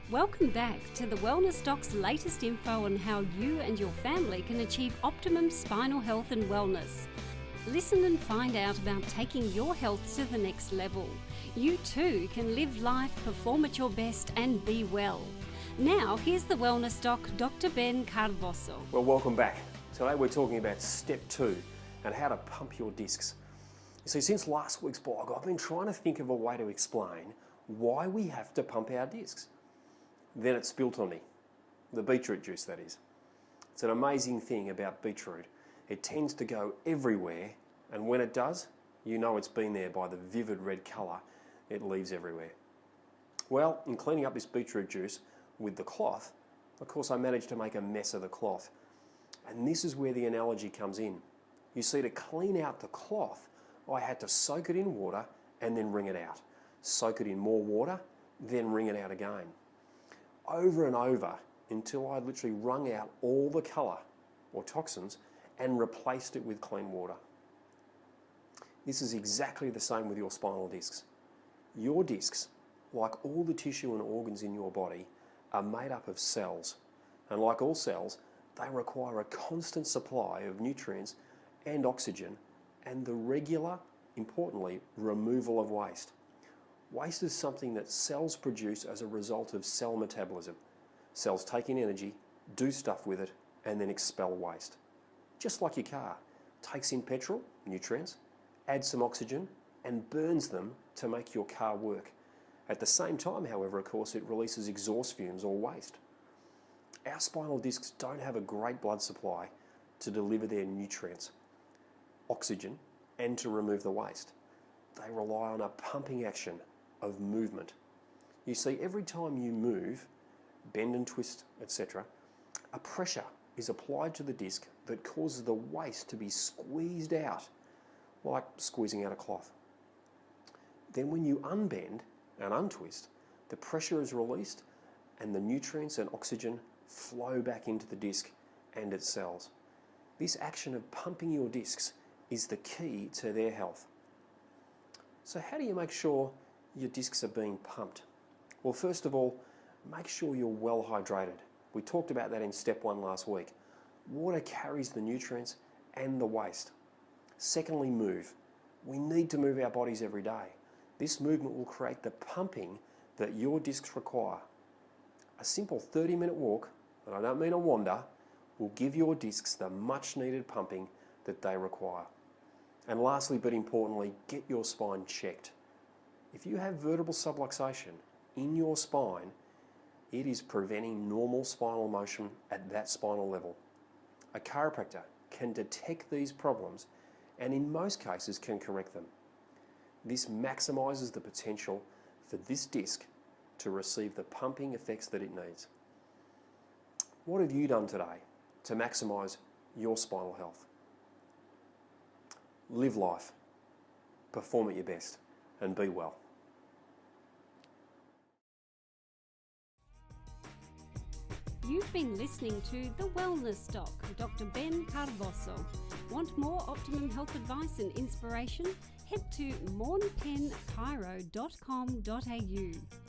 Welcome back to the Wellness Doc's latest info on how you and your family can achieve optimum spinal health and wellness. Listen and find out about taking your health to the next level. You too can live life, perform at your best and be well. Now here's the Wellness Doc, Dr. Ben Cardoso. Well, welcome back. Today we're talking about step 2 and how to pump your discs. You see, since last week's blog, I've been trying to think of a way to explain why we have to pump our discs. Then it spilt on me. The beetroot juice, that is. It's an amazing thing about beetroot. It tends to go everywhere, and when it does, you know it's been there by the vivid red colour it leaves everywhere. Well, in cleaning up this beetroot juice with the cloth, of course I managed to make a mess of the cloth. And this is where the analogy comes in. You see, to clean out the cloth, I had to soak it in water and then wring it out. Soak it in more water, then wring it out again. Over and over until I literally wrung out all the colour or toxins and replaced it with clean water. This is exactly the same with your spinal discs. Your discs, like all the tissue and organs in your body, are made up of cells. And like all cells, they require a constant supply of nutrients and oxygen and the regular, importantly, removal of waste. Waste is something that cells produce as a result of cell metabolism. Cells take in energy, do stuff with it, and then expel waste. Just like your car, takes in petrol, nutrients, adds some oxygen, and burns them to make your car work. At the same time, however, of course, it releases exhaust fumes or waste. Our spinal discs don't have a great blood supply to deliver their nutrients, oxygen, and to remove the waste. They rely on a pumping action of movement. You see, every time you move, bend and twist, etc., a pressure is applied to the disc that causes the waste to be squeezed out, like squeezing out a cloth. Then when you unbend and untwist, the pressure is released and the nutrients and oxygen flow back into the disc and its cells. This action of pumping your discs is the key to their health. So how do you make sure your discs are being pumped? Well, first of all, make sure you're well hydrated. We talked about that in step 1 last week. Water carries the nutrients and the waste. Secondly, move. We need to move our bodies every day. This movement will create the pumping that your discs require. A simple 30-minute walk, and I don't mean a wander, will give your discs the much needed pumping that they require. And lastly, but importantly, get your spine checked. If you have vertebral subluxation in your spine, it is preventing normal spinal motion at that spinal level. A chiropractor can detect these problems and in most cases can correct them. This maximizes the potential for this disc to receive the pumping effects that it needs. What have you done today to maximize your spinal health? Live life, perform at your best, and be well. You've been listening to The Wellness Doc, Dr. Ben Cardoso. Want more optimum health advice and inspiration? Head to mornpenchiro.com.au.